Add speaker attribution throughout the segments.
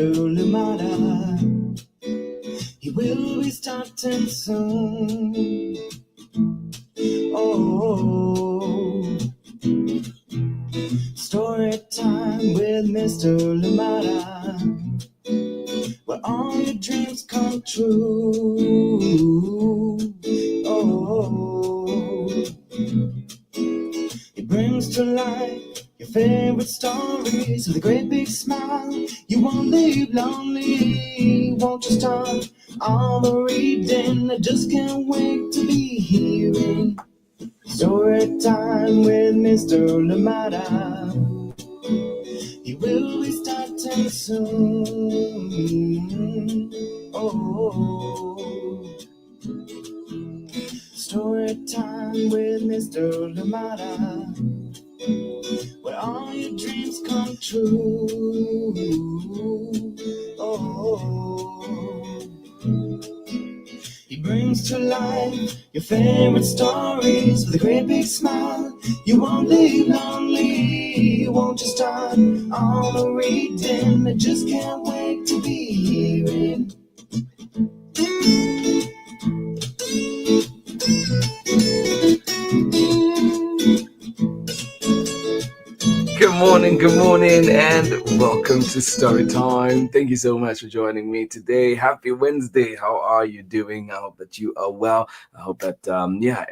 Speaker 1: Mr. Limata. He will be starting soon. Oh, story time with Mr. Limata, where all your dreams come true. Oh, he brings to life your favorite stories with a great big smile. You won't leave lonely, won't you start all the reading? I just can't wait to be hearing story time with Mr. Limata. He will be starting soon. Oh, story time with Mr. Limata, where all your dreams come true. Oh, he brings to life your favorite stories with a great big smile. You won't leave lonely, won't you start all the reading? I just can't wait to be hearing. Good morning, and welcome to Story Time. Thank you so much for joining me today. Happy Wednesday. How are you doing? I hope that you are well. I hope that,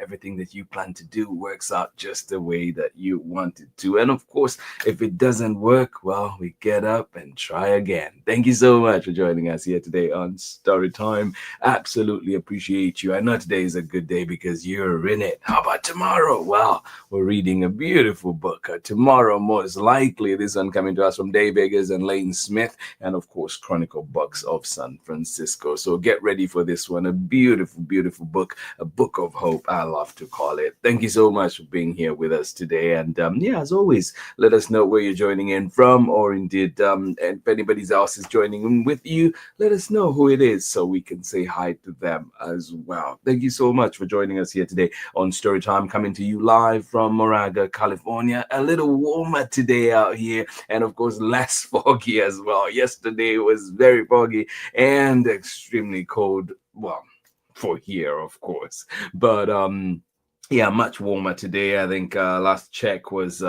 Speaker 1: everything that you plan to do works out just the way that you want it to. And of course, if it doesn't work, well, we get up and try again. Thank you so much for joining us here today on Story Time. Absolutely appreciate you. I know today is a good day because you're in it. How about tomorrow? Well, we're reading a beautiful book. Tomorrow, most likely, this one coming to us from Dave Eggers and Lane Smith, and of course, Chronicle Books of San Francisco. So get ready for this one. A beautiful, beautiful book, a book of hope, I love to call it. Thank you so much for being here with us today. And as always, let us know where you're joining in from, or indeed, if anybody else is joining in with you, let us know who it is so we can say hi to them as well. Thank you so much for joining us here today on Storytime, coming to you live from Moraga, California. A little warmer today out here, and of course less foggy as well. Yesterday was very foggy and extremely cold, well, for here, of course, but much warmer today. I think last check was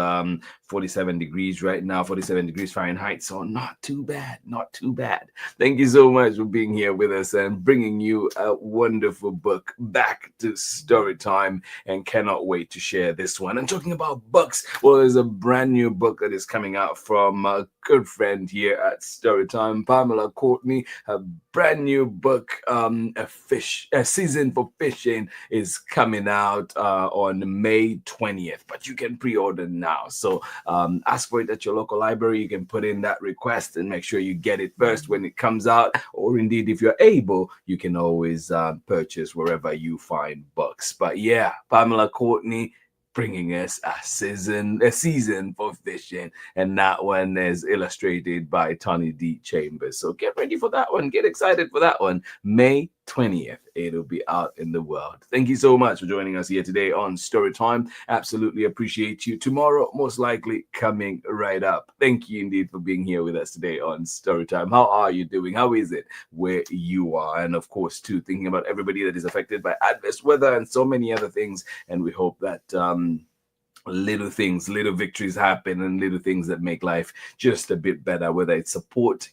Speaker 1: 47 degrees right now, 47 degrees Fahrenheit. So not too bad, not too bad. Thank you so much for being here with us and bringing you a wonderful book back to story time, and cannot wait to share this one. And talking about books, well, there's a brand new book that is coming out from a good friend here at Storytime, Pamela Courtney. Her brand new book, A Season for Fishing, is coming out on May 20th, but you can pre-order now. So ask for it at your local library. You can put in that request and make sure you get it first when it comes out, or indeed, if you're able, you can always purchase wherever you find books. But yeah, Pamela Courtney bringing us a season for fishing, and that one is illustrated by Tony D. Chambers. So get ready for that one. Get excited for that one. May 20th, it'll be out in the world. Thank you so much for joining us here today on Storytime. Absolutely appreciate you. Tomorrow, most likely coming right up. Thank you indeed for being here with us today on Storytime. How are you doing? How is it where you are? And of course, too, thinking about everybody that is affected by adverse weather and so many other things. And we hope that little victories happen, and little things that make life just a bit better, whether it's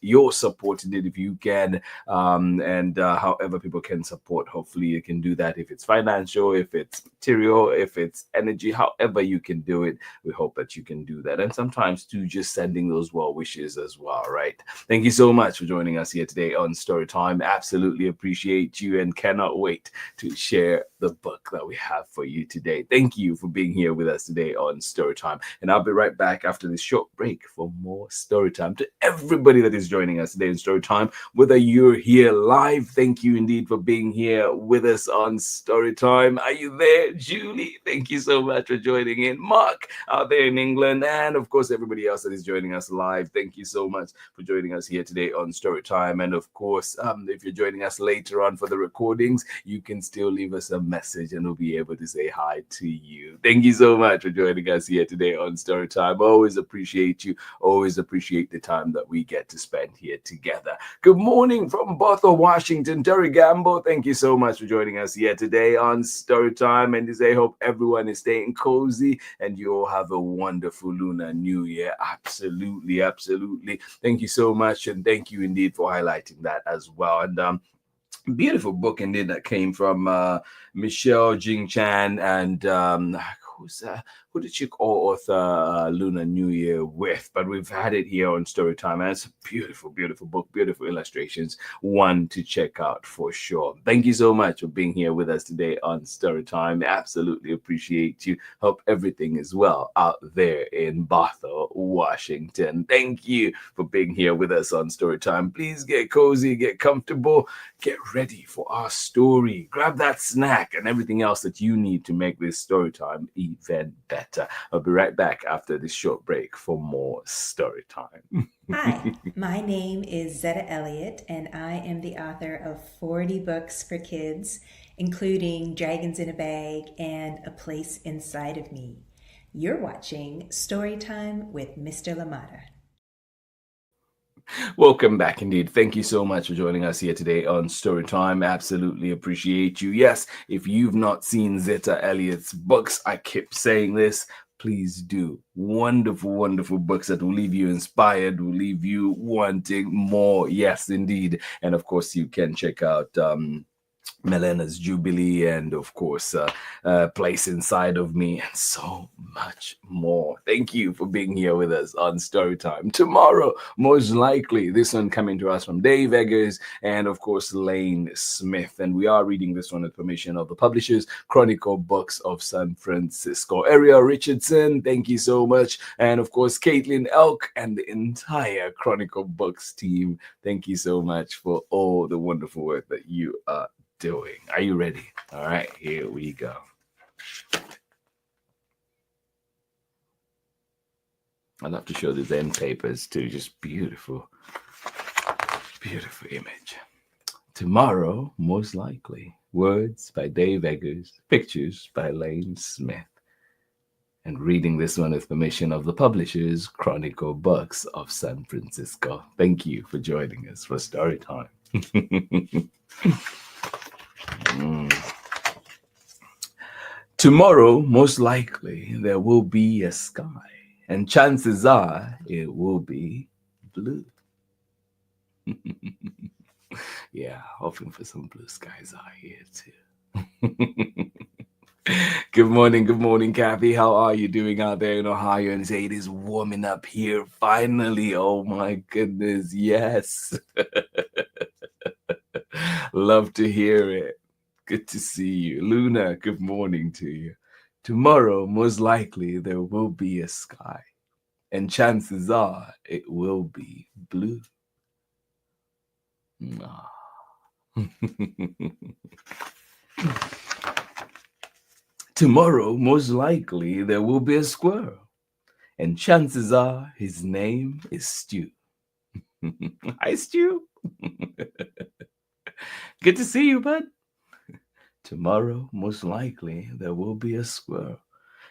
Speaker 1: your support indeed, if you can, and however people can support. Hopefully you can do that, if it's financial, if it's material, if it's energy, however you can do it. We hope that you can do that, and sometimes too, just sending those well wishes as well, right? Thank you so much for joining us here today on Storytime. Absolutely appreciate you, and cannot wait to share the book that we have for you today. Thank you for being here with us today on Storytime, and I'll be right back after this short break for more Storytime. To everybody that is joining us today in Storytime, whether you're here live, thank you indeed for being here with us on Storytime. Are you there, Julie? Thank you so much for joining in. Mark out there in England, and of course everybody else that is joining us live, thank you so much for joining us here today on Storytime. And of course, if you're joining us later on for the recordings, you can still leave us a message and we'll be able to say hi to you. Thank you so much for joining us here today on Storytime. Always appreciate you. Always appreciate the time that we get to spend here together. Good morning from Bothell, Washington. Terry Gamble, thank you so much for joining us here today on Storytime. And I hope everyone is staying cozy and you all have a wonderful Lunar New Year. Absolutely, absolutely. Thank you so much. And thank you indeed for highlighting that as well. And beautiful book indeed that came from Michelle Jing Chan and who did she co-author Lunar New Year with? But we've had it here on Storytime, and it's a beautiful, beautiful book, beautiful illustrations, one to check out for sure. Thank you so much for being here with us today on Storytime. Absolutely appreciate you. Hope everything is well out there in Bothell, Washington. Thank you for being here with us on Storytime. Please get cozy, get comfortable, get ready for our story. Grab that snack and everything else that you need to make this Storytime even better. I'll be right back after this short break for more story time.
Speaker 2: Hi, my name is Zetta Elliott, and I am the author of 40 books for kids, including Dragons in a Bag and A Place Inside of Me. You're watching Storytime with Mr. Limata.
Speaker 1: Welcome back indeed. Thank you so much for joining us here today on Storytime. Absolutely appreciate you. Yes, if you've not seen Zetta Elliott's books, I keep saying this, please do. Wonderful, wonderful books that will leave you inspired, will leave you wanting more. Yes, indeed. And of course, you can check out Melena's Jubilee, and of course, Place Inside of Me, and so much more. Thank you for being here with us on Storytime. Tomorrow, most likely, this one coming to us from Dave Eggers and, of course, Lane Smith. And we are reading this one with permission of the publishers, Chronicle Books of San Francisco. Ariel Richardson, thank you so much. And, of course, Caitlin Elk and the entire Chronicle Books team, thank you so much for all the wonderful work that you are doing. Are you ready? All right, here we go. I'd love to show the end papers too. Just beautiful, beautiful image. Tomorrow, most likely. Words by Dave Eggers, pictures by Lane Smith. And reading this one with permission of the publishers, Chronicle Books of San Francisco. Thank you for joining us for Storytime. Tomorrow, most likely, there will be a sky, and chances are it will be blue. Yeah, hoping for some blue skies out here too. Good morning, Kathy. How are you doing out there in Ohio? And say it is warming up here finally. Oh my goodness, yes. Love to hear it. Good to see you. Luna, good morning to you. Tomorrow, most likely, there will be a sky, and chances are it will be blue. Tomorrow, most likely, there will be a squirrel, and chances are his name is Stu. Hi, Stu. Good to see you, bud. Tomorrow, most likely, there will be a squirrel,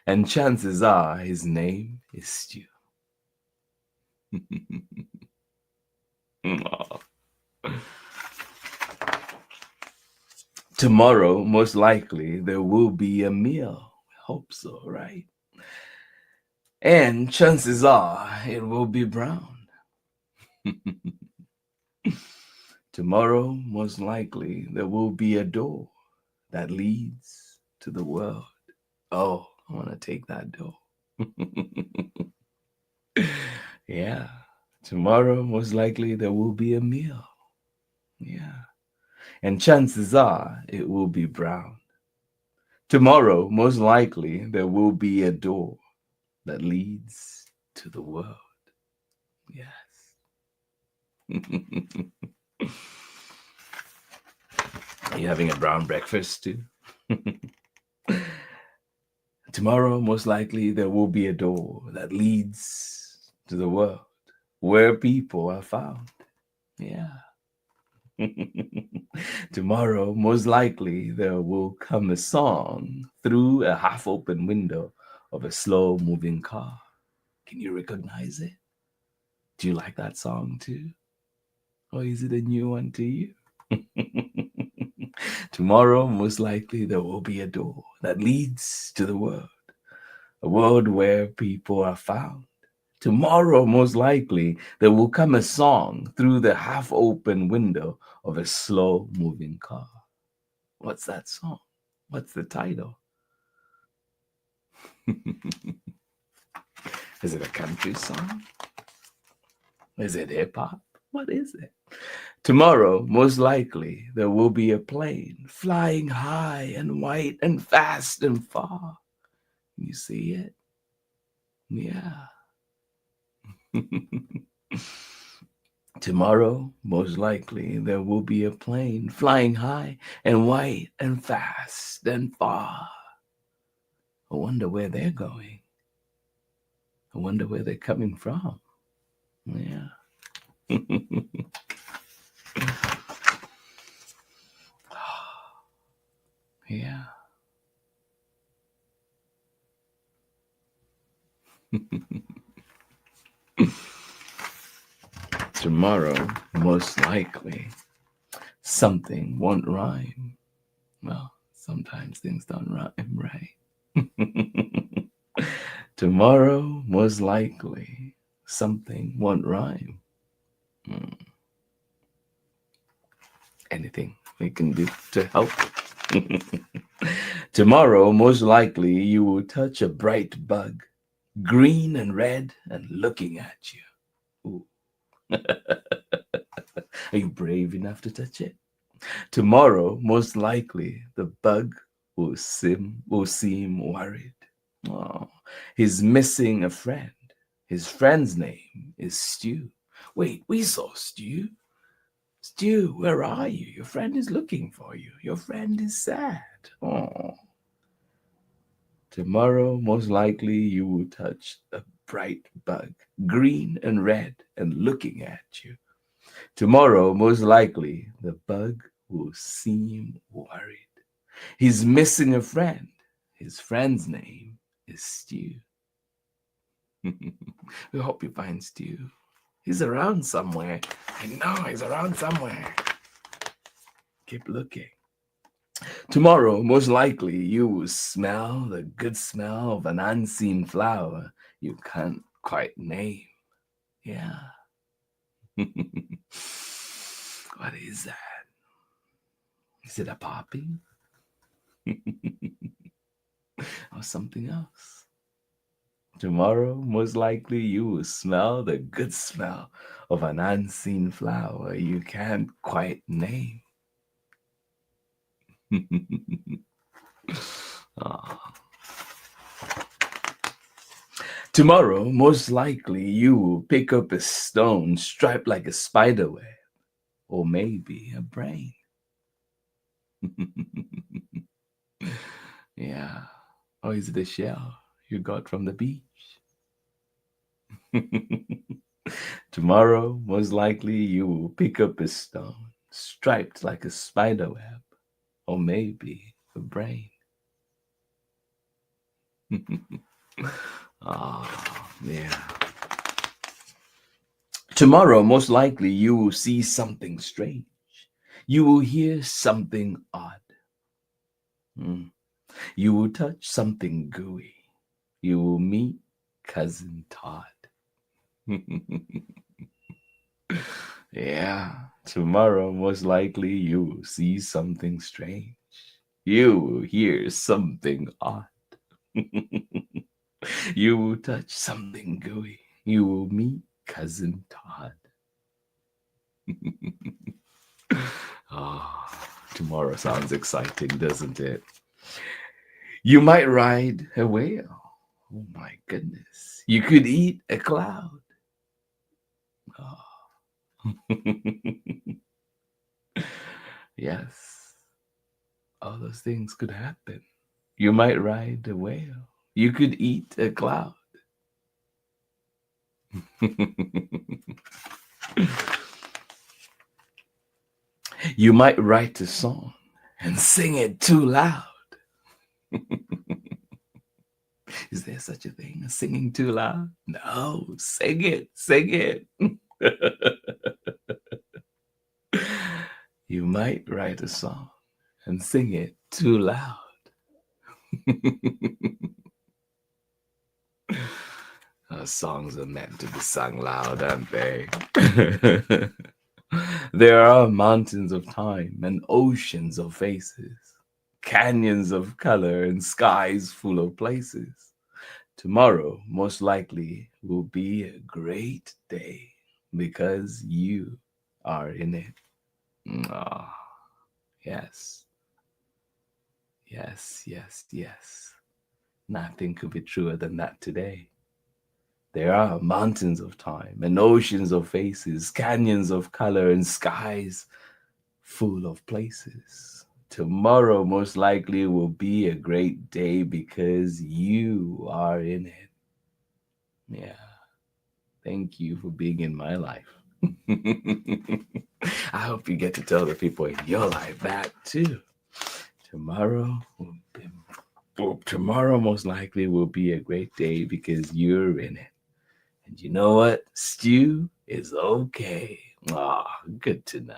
Speaker 1: and chances are his name is Stu. Tomorrow, most likely, there will be a meal. I hope so, right? And chances are it will be brown. Tomorrow, most likely, there will be a door that leads to the world. Oh, I want to take that door. Yeah. Tomorrow, most likely, there will be a meal. Yeah. And chances are it will be brown. Tomorrow, most likely, there will be a door that leads to the world. Yes. Are you having a brown breakfast too? Tomorrow, most likely, there will be a door that leads to the world where people are found. Yeah. Tomorrow, most likely, there will come a song through a half open window of a slow moving car. Can you recognize it? Do you like that song too? Or is it a new one to you? Tomorrow, most likely, there will be a door that leads to the world, a world where people are found. Tomorrow, most likely, there will come a song through the half open window of a slow moving car. What's that song? What's the title? Is it a country song? Is it hip hop? What is it? Tomorrow, most likely, there will be a plane flying high and white and fast and far. You see it? Yeah. Tomorrow, most likely, there will be a plane flying high and white and fast and far. I wonder where they're going. I wonder where they're coming from. Yeah. Yeah. Tomorrow, most likely, something won't rhyme. Well, sometimes things don't rhyme, right? Tomorrow, most likely, something won't rhyme. Anything we can do to help? Tomorrow, most likely, you will touch a bright bug, green and red and looking at you. Ooh. Are you brave enough to touch it? Tomorrow, most likely, the bug will seem worried. Oh, he's missing a friend. His friend's name is Stu. Wait, we saw Stu. Stu, where are you? Your friend is looking for you. Your friend is sad. Oh. Tomorrow, most likely, you will touch a bright bug, green and red, and looking at you. Tomorrow, most likely, the bug will seem worried. He's missing a friend. His friend's name is Stu. We hope you find Stu. He's around somewhere. I know he's around somewhere. Keep looking. Tomorrow, most likely, you will smell the good smell of an unseen flower you can't quite name. Yeah. What is that? Is it a poppy? Or something else? Tomorrow, most likely, you will smell the good smell of an unseen flower you can't quite name. Ah. Tomorrow, most likely, you will pick up a stone striped like a spider web, or maybe a brain. Yeah. Or is it a shell you got from the beach? Tomorrow, most likely, you will pick up a stone striped like a spider web, or maybe a brain. Oh, yeah. Tomorrow, most likely, you will see something strange. You will hear something odd. You will touch something gooey. You will meet Cousin Todd. Yeah, tomorrow, most likely, you will see something strange. You will hear something odd. You will touch something gooey. You will meet Cousin Todd. Oh, tomorrow sounds exciting, doesn't it? You might ride a whale. Oh my goodness. You could eat a cloud. Oh. Yes, all those things could happen. You might ride a whale. You could eat a cloud. You might write a song and sing it too loud. Is there such a thing as singing too loud? No, sing it, sing it. You might write a song and sing it too loud. Songs are meant to be sung loud, aren't they? There are mountains of time and oceans of faces, canyons of color and skies full of places. Tomorrow, most likely, will be a great day because you are in it. Ah, yes, yes, yes, yes. Nothing could be truer than that today. There are mountains of time and oceans of faces, canyons of color and skies full of places. Tomorrow, most likely, will be a great day because you are in it. Yeah. Thank you for being in my life. I hope you get to tell the people in your life that too. Tomorrow will be, tomorrow most likely will be a great day because you're in it. And you know what? Stew is okay. Ah, good to know.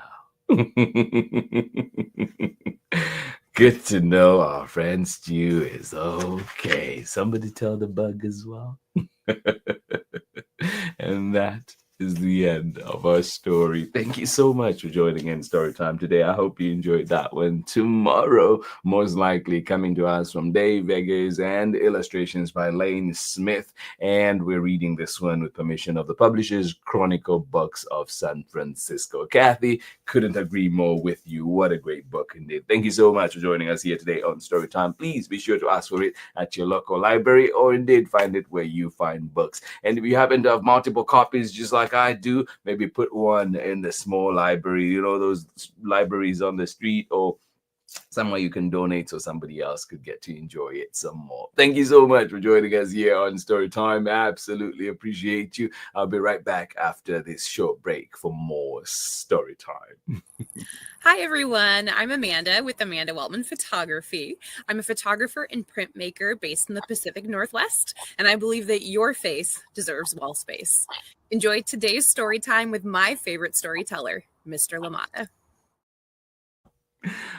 Speaker 1: Good to know our friend Stew is okay. Somebody tell the bug as well. And that is the end of our story. Thank you so much for joining in Storytime today. I hope you enjoyed that one. Tomorrow, most likely coming to us from Dave Eggers and illustrations by Lane Smith. And we're reading this one with permission of the publishers, Chronicle Books of San Francisco. Kathy, couldn't agree more with you. What a great book indeed. Thank you so much for joining us here today on Storytime. Please be sure to ask for it at your local library or indeed find it where you find books. And if you happen to have multiple copies, just like I do, maybe put one in the small library, you know, those libraries on the street or somewhere you can donate so somebody else could get to enjoy it some more. Thank you so much for joining us here on Storytime. I absolutely appreciate you. I'll be right back after this short break for more Storytime.
Speaker 3: Hi, everyone. I'm Amanda with Amanda Weltman Photography. I'm a photographer and printmaker based in the Pacific Northwest, and I believe that your face deserves wall space. Enjoy today's story time with my favorite storyteller, Mr. Limata.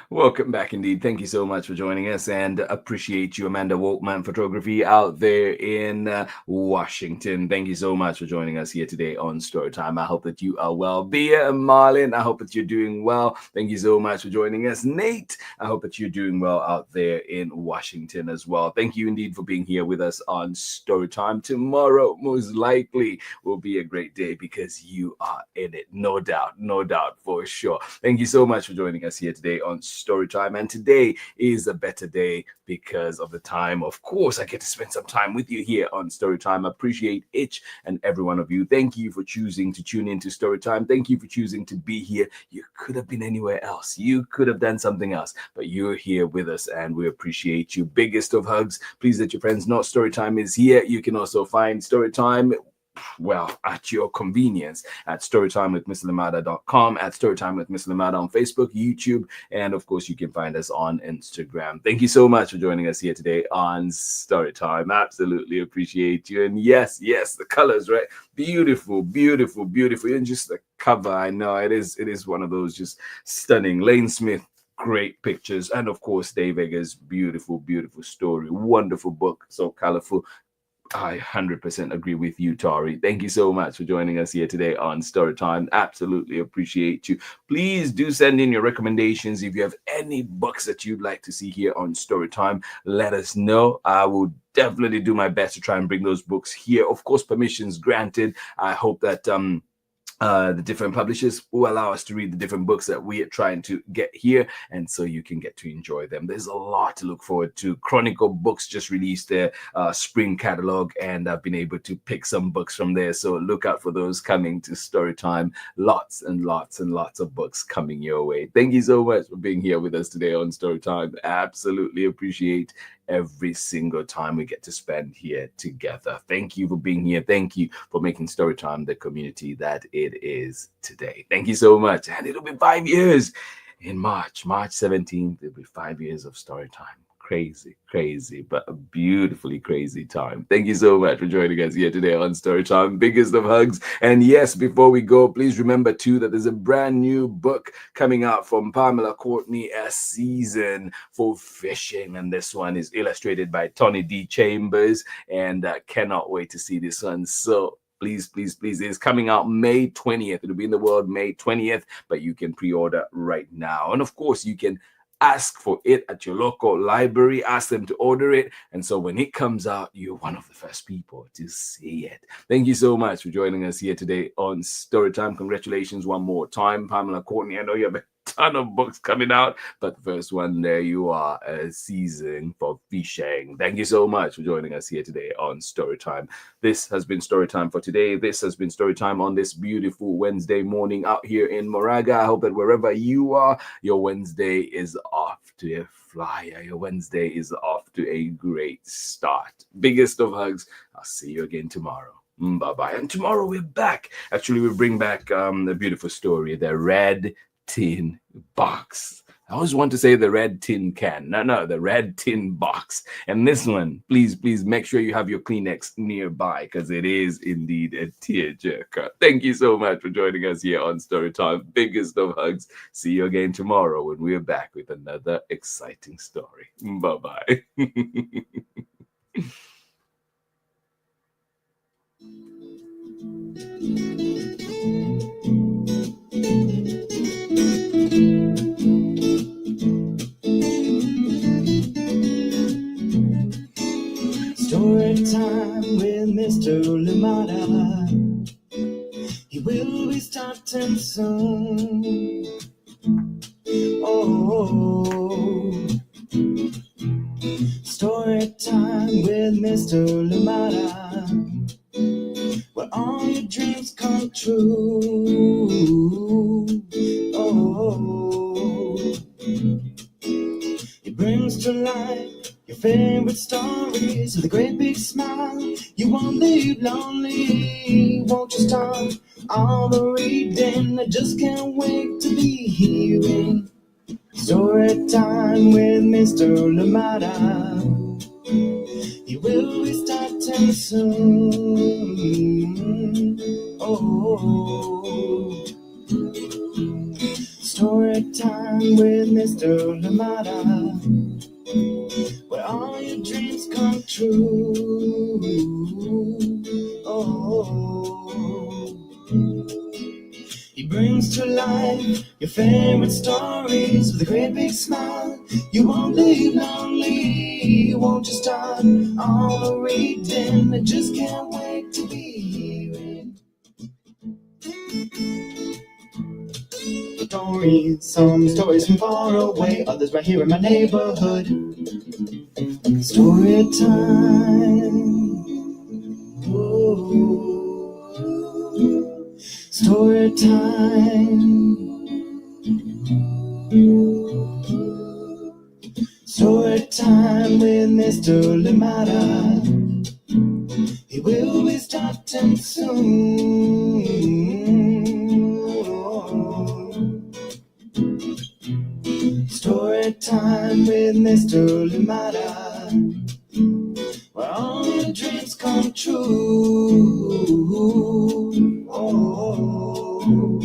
Speaker 1: Welcome back indeed. Thank you so much for joining us and appreciate you, Amanda Waltman Photography out there in Washington. Thank you so much for joining us here today on Storytime. I hope that you are well. Bia and Marlin, I hope that you're doing well. Thank you so much for joining us. Nate, I hope that you're doing well out there in Washington as well. Thank you indeed for being here with us on Storytime. Tomorrow, most likely, will be a great day because you are in it. No doubt for sure. Thank you so much for joining us here today on Storytime. And today is a better day because of the time. Of course, I get to spend some time with you here on Storytime. I appreciate each and every one of you. Thank you for choosing to tune into Storytime. Thank you for choosing to be here. You could have been anywhere else. You could have done something else, but you're here with us and we appreciate you. Biggest of hugs. Please let your friends know Storytime is here. You can also find Storytime at your convenience at storytimewithmisslimata.com, at storytimewithmisslimata on Facebook, YouTube, and of course you can find us on Instagram. Thank you so much for joining us here today on Storytime. Absolutely appreciate you. And yes, the colors, right? Beautiful. And just the cover, I know it is one of those just stunning. Lane Smith, great pictures, and of course Dave Eggers, beautiful story, wonderful book, so colorful. I 100% agree with you, Tari. Thank you so much for joining us here today on Storytime. Absolutely appreciate you. Please do send in your recommendations. If you have any books that you'd like to see here on Storytime, let us know. I will definitely do my best to try and bring those books here. Of course, permissions granted. I hope that the different publishers will allow us to read the different books that we are trying to get here, and so you can get to enjoy them. There's a lot to look forward to. Chronicle Books just released their spring catalog, and I've been able to pick some books from there, so look out for those coming to Storytime. Lots of books coming your way. Thank you so much for being here with us today on Storytime. Absolutely appreciate every single time we get to spend here together. Thank you for being here. Thank you for making Storytime the community that it is today. Thank you so much. And it'll be 5 years. in March 17th, it'll be 5 years of story time. Crazy, but a beautifully crazy time. Thank you so much for joining us here today on Storytime. Biggest of hugs. And yes, before we go, please remember too that there's a brand new book coming out from Pamela Courtney, A Season for Fishing. And this one is illustrated by Tony D. Chambers. And cannot wait to see this one. So please, it's coming out May 20th. It'll be in the world May 20th, but you can pre-order right now. And of course, you can ask for it at your local library, ask them to order it. And so when it comes out, you're one of the first people to see it. Thank you so much for joining us here today on Storytime. Congratulations one more time, Pamela Courtney. I know you have a ton of books coming out, but the first one, there you are, A Season for Fishing. Thank you so much for joining us here today on Storytime. This has been Storytime for today. This has been Storytime on this beautiful Wednesday morning out here in Moraga. I hope that wherever you are, your Wednesday is off to a flyer. Your Wednesday is off to a great start. Biggest of hugs. I'll see you again tomorrow. Bye-bye. And tomorrow we're back. Actually, we bring back a beautiful story, The Red Tin Box. I always want to say the red tin can. No, the red tin box. And this one, please make sure you have your Kleenex nearby, because it is indeed a tearjerker. Thank you so much for joining us here on Storytime. Biggest of hugs. See you again tomorrow when we're back with another exciting story. Bye-bye.
Speaker 4: Story time with Mr. Limata. He will be starting soon. Oh, story time with Mr. Limata, where all your dreams come true. Oh, he brings to life your favorite stories with a great big smile. You won't leave lonely, won't you start all the reading? I just can't wait to be hearing story time with Mr. Limata. He will be starting soon. Oh, story time with Mr. Limata, where all your dreams come true. Oh, he brings to life your favorite stories with a great big smile. You won't leave lonely, won't you start all the reading? I just can't wait to be hearing stories, some stories from far away, others right here in my neighborhood. Story time. Ooh. Story time. Story time with Mr. Limata. He will be starting soon. Story time with Mr. Limata, where all your dreams come true. Oh,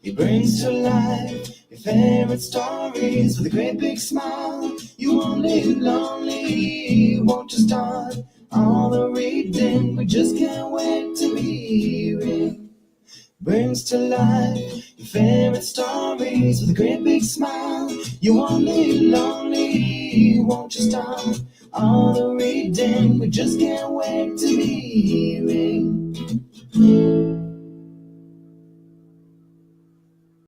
Speaker 4: he brings to life your favorite stories with a great big smile. You won't live lonely, won't you start all the reading? We just can't wait to be hearing. Brings to life your favorite stories with a great big smile. You won't live lonely, won't you start all the reading? We just can't wait to be hearing